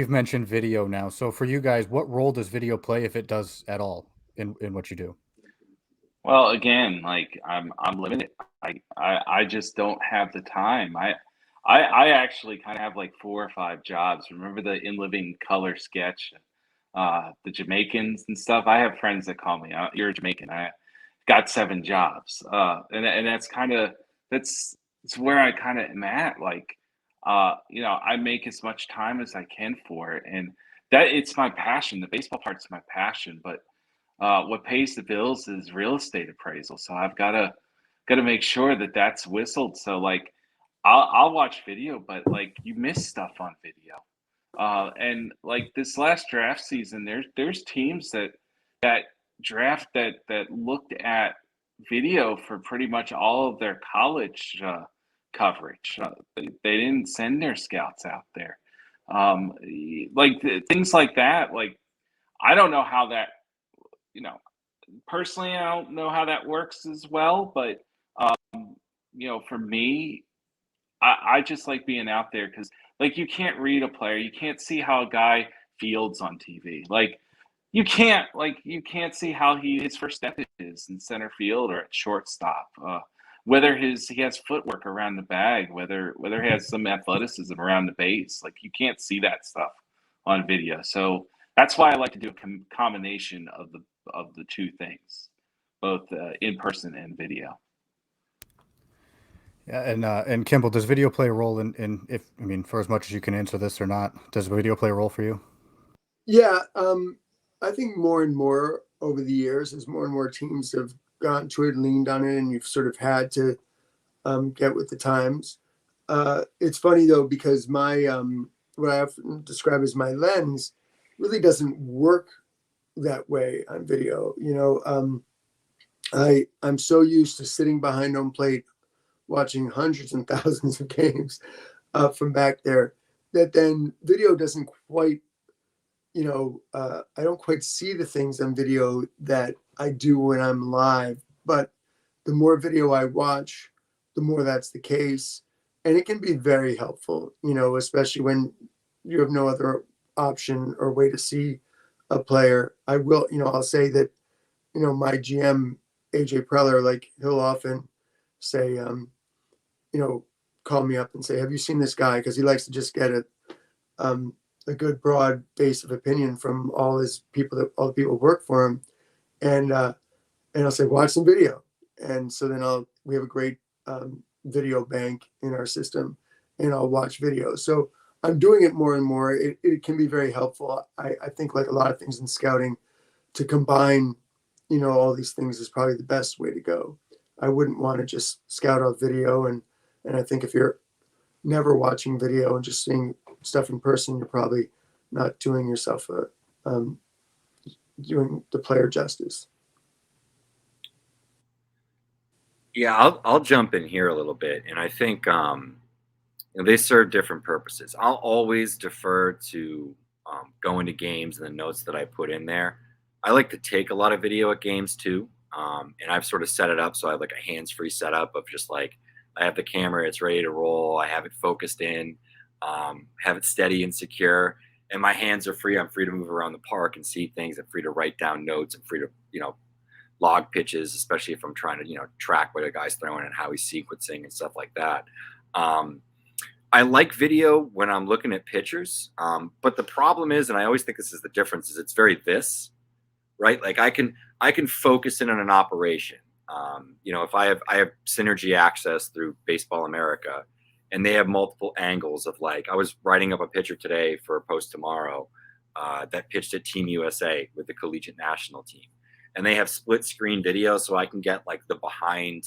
mentioned video now. So for you guys, what role does video play, if it does at all, in what you do? Well, again, I'm limited. I just don't have the time. I actually kind of have 4 or 5 jobs. Remember the In Living Color sketch, the Jamaicans and stuff? I have friends that call me, you're a Jamaican. I got 7 jobs. And that's where I kind of am at. I make as much time as I can for it, and that it's my passion. The baseball part's my passion, but what pays the bills is real estate appraisal. So I've got to make sure that that's whistled. So like, I'll watch video, but like you miss stuff on video. And like this last draft season, there's teams that draft that looked at video for pretty much all of their college coverage. They didn't send their scouts out there. Things like that. Like I don't know how that, you know, personally, I don't know how that works as well, but for me, I just like being out there because, like, you can't read a player, you can't see how a guy fields on TV. Like, you can't see how his first step is in center field or at shortstop. Whether he has footwork around the bag, whether he has some athleticism around the base, like you can't see that stuff on video. So that's why I like to do a combination of the two things, both in person and video. Yeah, and Kimball, does video play a role in for as much as you can answer this or not, does video play a role for you? Yeah, I think more and more over the years, as more and more teams have gone to it, leaned on it, and you've sort of had to get with the times. It's funny though, because my what I often describe as my lens really doesn't work that way on video. I'm so used to sitting behind home plate, watching hundreds and thousands of games from back there, that then video doesn't quite, I don't quite see the things on video that I do when I'm live. But the more video I watch, the more that's the case. And it can be very helpful, especially when you have no other option or way to see a player. I'll say that, my GM, AJ Preller, like he'll often say, call me up and say, have you seen this guy? Because he likes to just get a good broad base of opinion from all the people who work for him. And I'll say, watch some video. And so then we have a great video bank in our system, and I'll watch video. So I'm doing it more and more. It can be very helpful. I think, like a lot of things in scouting, to combine, all these things is probably the best way to go. I wouldn't want to just scout off video. And I think if you're never watching video and just seeing stuff in person, you're probably not doing yourself doing the player justice. Yeah, I'll jump in here a little bit, and I think they serve different purposes. I'll always defer to going to games and the notes that I put in there. I like to take a lot of video at games too, and I've sort of set it up so I have like a hands-free setup of just like I have the camera, it's ready to roll, I have it focused in, have it steady and secure, and my hands are free. I'm free to move around the park and see things. I'm free to write down notes. I'm free to log pitches, especially if I'm trying to, track what a guy's throwing and how he's sequencing and stuff like that. I like video when I'm looking at pitchers. But the problem is, and I always think this is the difference, is it's very right? Like I can focus in on an operation. If I have synergy access through Baseball America, and they have multiple angles of, like, I was writing up a pitcher today for a post tomorrow that pitched at Team USA with the collegiate national team. And they have split screen video, so I can get like the behind,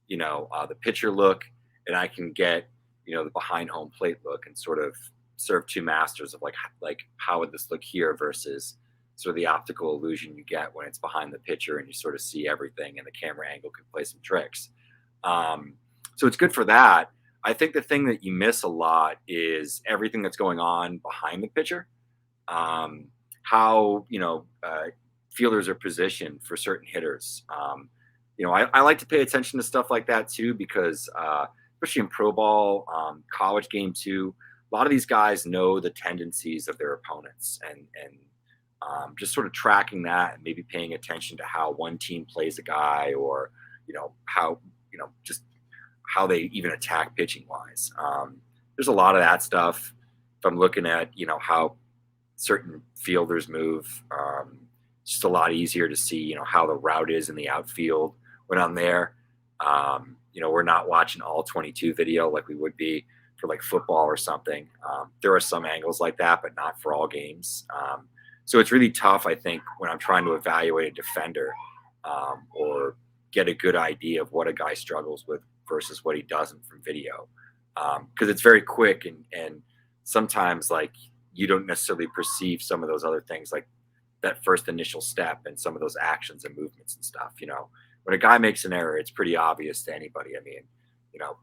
the pitcher look, and I can get, the behind home plate look, and sort of serve two masters of like how would this look here versus sort of the optical illusion you get when it's behind the pitcher and you sort of see everything, and the camera angle can play some tricks. So it's good for that. I think the thing that you miss a lot is everything that's going on behind the pitcher. How, fielders are positioned for certain hitters. I like to pay attention to stuff like that too, because especially in pro ball, college game too, a lot of these guys know the tendencies of their opponents, and just sort of tracking that and maybe paying attention to how one team plays a guy, or how just how they even attack pitching wise. There's a lot of that stuff. If I'm looking at how certain fielders move, just a lot easier to see, how the route is in the outfield when I'm there. We're not watching all 22 video like we would be. like football or something. There are some angles like that, but not for all games. So it's really tough, I think, when I'm trying to evaluate a defender or get a good idea of what a guy struggles with versus what he doesn't from video. Because it's very quick and sometimes like you don't necessarily perceive some of those other things like that first initial step and some of those actions and movements and stuff. When a guy makes an error, it's pretty obvious to anybody. I mean,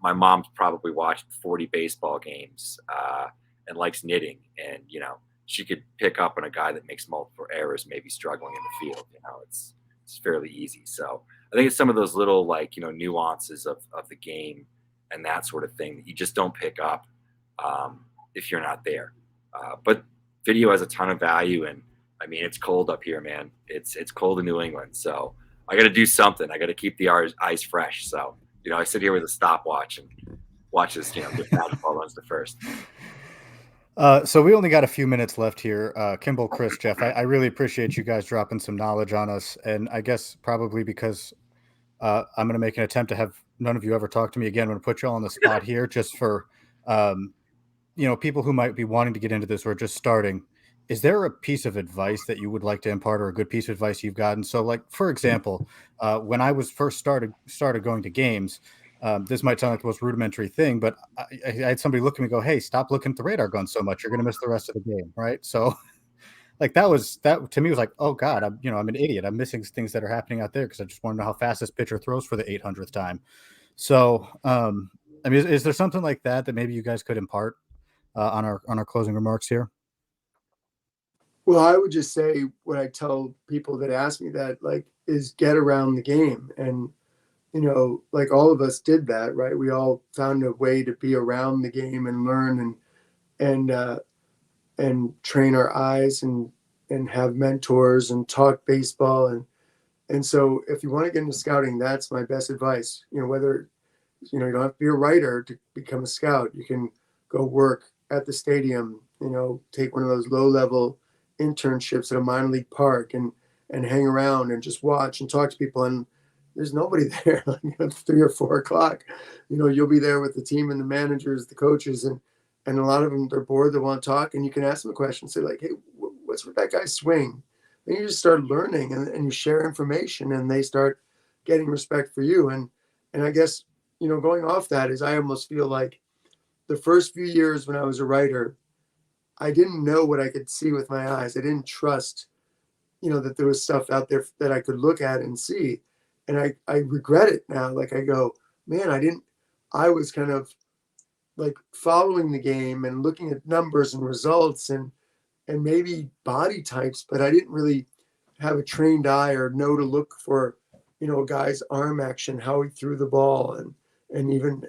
my mom's probably watched 40 baseball games and likes knitting, and she could pick up on a guy that makes multiple errors, maybe struggling in the field. It's fairly easy. So I think it's some of those little nuances of the game and that sort of thing that you just don't pick up if you're not there. But video has a ton of value, and I mean, it's cold up here, man. It's cold in New England, so I got to do something. I got to keep the eyes fresh. So I sit here with a stopwatch and watch this, get basketball runs to first. So we only got a few minutes left here. Kimball, Chris, Geoff, I really appreciate you guys dropping some knowledge on us. And I guess probably because I'm going to make an attempt to have none of you ever talk to me again. I'm going to put you all on the spot here just for, people who might be wanting to get into this or just starting. Is there a piece of advice that you would like to impart or a good piece of advice you've gotten? So like, for example, when I was first started going to games, this might sound like the most rudimentary thing, but I had somebody look at me and go, "Hey, stop looking at the radar gun so much. You're going to miss the rest of the game." Right. So like that to me was like, oh God, I'm an idiot. I'm missing things that are happening out there because I just want to know how fast this pitcher throws for the 800th time. So, I mean, is there something like that maybe you guys could impart on our closing remarks here? Well, I would just say what I tell people that ask me that, is get around the game. And, like all of us did that, right? We all found a way to be around the game and learn and train our eyes and have mentors and talk baseball. And so if you want to get into scouting, that's my best advice. Whether, you don't have to be a writer to become a scout. You can go work at the stadium, take one of those low-level internships at a minor league park and hang around and just watch and talk to people, and there's nobody there at 3 or 4 o'clock. You'll be there with the team and the managers, the coaches, and a lot of them, they're bored, they want to talk, and you can ask them a question, say like, hey, what's with that guy's swing? And you just start learning and you share information, and they start getting respect for you. And I guess going off that is, I almost feel like the first few years when I was a writer, I didn't know what I could see with my eyes. I didn't trust, that there was stuff out there that I could look at and see. And I regret it now. Like I go, man, I was kind of like following the game and looking at numbers and results and maybe body types, but I didn't really have a trained eye or know to look for, a guy's arm action, how he threw the ball and even,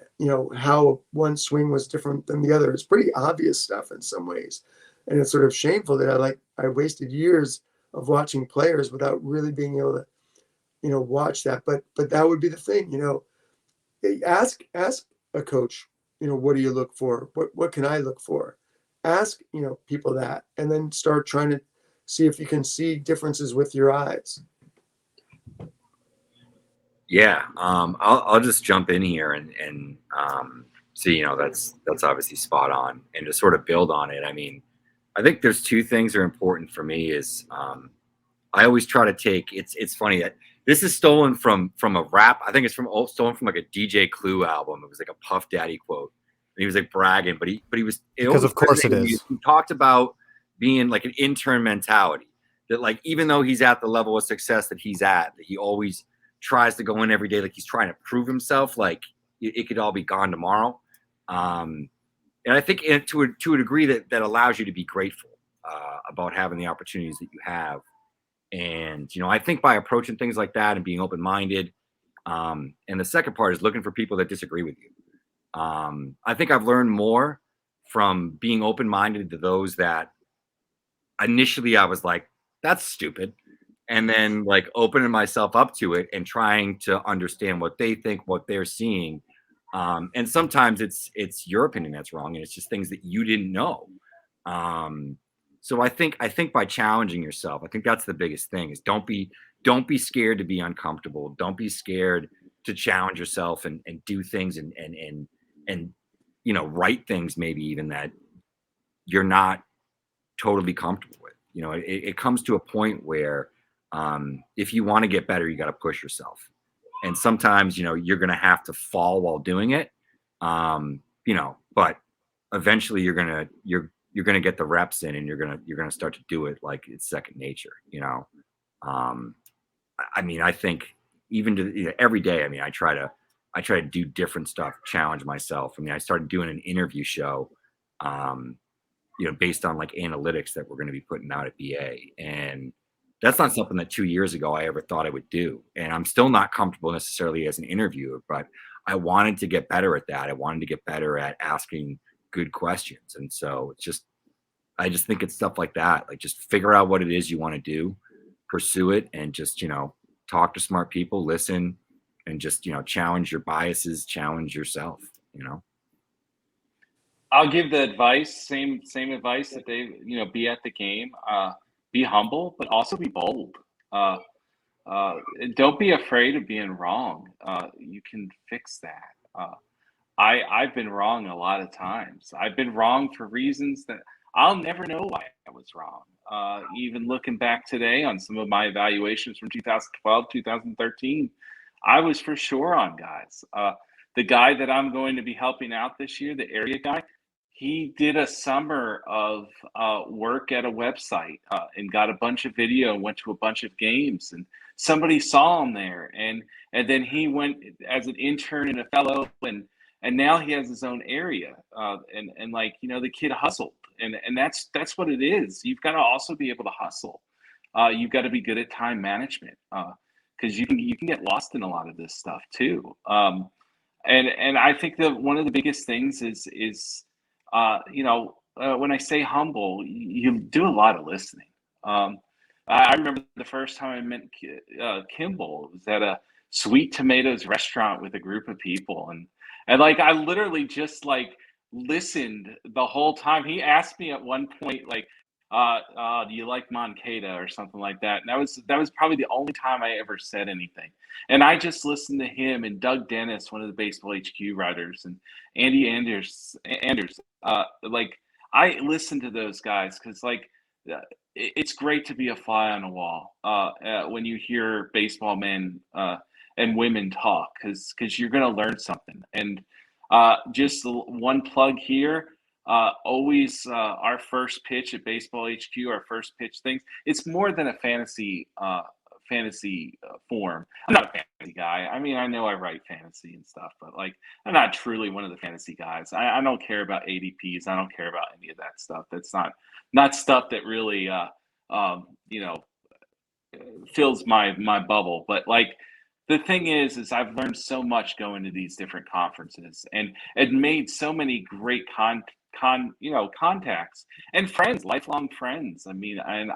how one swing was different than the other. It's pretty obvious stuff in some ways. And it's sort of shameful that I wasted years of watching players without really being able to, watch that. But that would be the thing, ask a coach, what do you look for? What can I look for? Ask, people that, and then start trying to see if you can see differences with your eyes. Yeah, I'll just jump in here and see, that's obviously spot on, and to sort of build on it. I mean, I think there's 2 things that are important for me is I always try to take, it's funny that this is stolen from a rap. I think it's stolen from like a DJ Clue album. It was like a Puff Daddy quote, and he was like bragging, but he was, because of course it is. He talked about being like an intern mentality, that like even though he's at the level of success that he's at, that he always tries to go in every day like he's trying to prove himself, like it could all be gone tomorrow. And I think to a degree that allows you to be grateful about having the opportunities that you have. And I think by approaching things like that and being open-minded, and the second part is looking for people that disagree with you. I think I've learned more from being open-minded to those that initially I was like, that's stupid. And then like opening myself up to it and trying to understand what they think, what they're seeing. And sometimes it's your opinion that's wrong, and it's just things that you didn't know. So I think by challenging yourself, I think that's the biggest thing is don't be scared to be uncomfortable. Don't be scared to challenge yourself and do things and write things maybe even that you're not totally comfortable with. It comes to a point where if you want to get better, you got to push yourself. And sometimes, you're going to have to fall while doing it. But eventually you're going to get the reps in, and you're going to start to do it like it's second nature, I think even every day, I try to do different stuff, challenge myself. I started doing an interview show, based on like analytics that we're going to be putting out at BA. And that's not something that 2 years ago I ever thought I would do. And I'm still not comfortable necessarily as an interviewer, but I wanted to get better at that. I wanted to get better at asking good questions. And so I just think it's stuff like that. Like, just figure out what it is you want to do, pursue it, and just, talk to smart people, listen, and just, challenge your biases, challenge yourself, I'll give the advice, same advice that they, be at the game, be humble, but also be bold. Don't be afraid of being wrong. You can fix that. I've been wrong a lot of times. I've been wrong for reasons that I'll never know why I was wrong. Even looking back today on some of my evaluations from 2012, 2013, I was for sure on guys. The guy that I'm going to be helping out this year, the area guy, he did a summer of work at a website and got a bunch of video and went to a bunch of games, and somebody saw him there, and then he went as an intern and a fellow, and now he has his own area, and like, the kid hustled, and that's what it is. You've got to also be able to hustle. You've got to be good at time management, because you can get lost in a lot of this stuff too. And I think that one of the biggest things is when I say humble, you do a lot of listening. I remember the first time I met Kimball. It was at a Sweet Tomatoes restaurant with a group of people, and like, I literally just like listened the whole time. He asked me at one point, like, do you like Moncada or something like that? And that was probably the only time I ever said anything. And I just listened to him and Doug Dennis, one of the Baseball HQ writers, and Andy Anders. Like, I listened to those guys because, like, it's great to be a fly on a wall when you hear baseball men and women talk, because you're going to learn something. And just one plug here. Always our first pitch at Baseball HQ, our first pitch things, it's more than a fantasy form. I'm not a fantasy guy. I know I write fantasy and stuff, but like, I'm not truly one of the fantasy guys. I don't care about ADPs. I don't care about any of that stuff. That's not stuff that really fills my bubble. But like, the thing is I've learned so much going to these different conferences, and made so many great contacts and friends, lifelong friends. And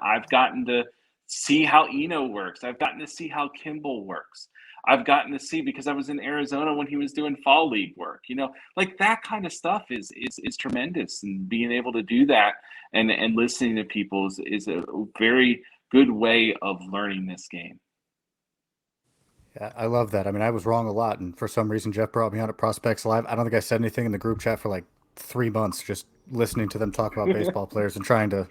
I've gotten to see how Eno works. I've gotten to see how Kimball works. I've gotten to see, because I was in Arizona when he was doing fall league work, like that kind of stuff is tremendous. And being able to do that and listening to people is a very good way of learning this game. Yeah, I love that. I was wrong a lot, and for some reason Geoff brought me on at Prospects Live. I don't think I said anything in the group chat for like 3 months, just listening to them talk about baseball players and trying to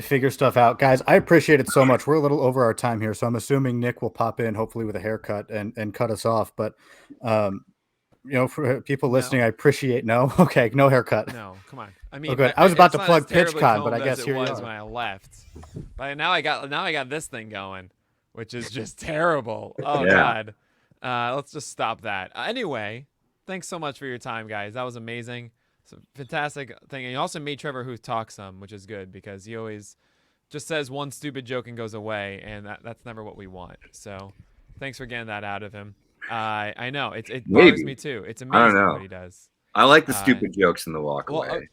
figure stuff out. Guys, I appreciate it so much. We're a little over our time here, so I'm assuming Nick will pop in, hopefully with a haircut, and cut us off. But for people listening, I appreciate okay, no haircut. No, come on. Okay. I was about to plug PitchCon, but I guess here you are. When I left, but now I got this thing going, which is just terrible. Oh yeah. God, let's just stop that. Anyway, thanks so much for your time, guys. That was amazing. It's a fantastic thing. And you also made Trevor Hooth talk some, which is good, because he always just says one stupid joke and goes away, and that's never what we want. So thanks for getting that out of him. I know it bothers me too. It's amazing what he does. I like the stupid jokes in the walk away.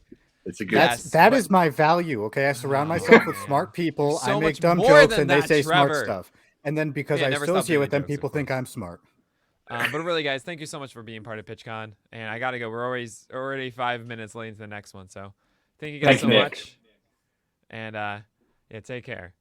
It's a good. That is my value. Okay, I surround myself with smart people. I make dumb jokes, and they say smart stuff. And then because I associate with them, people think I'm smart. But really, guys, thank you so much for being part of PitchCon. And I got to go. We're already 5 minutes late into the next one. So thank you guys so much. And take care.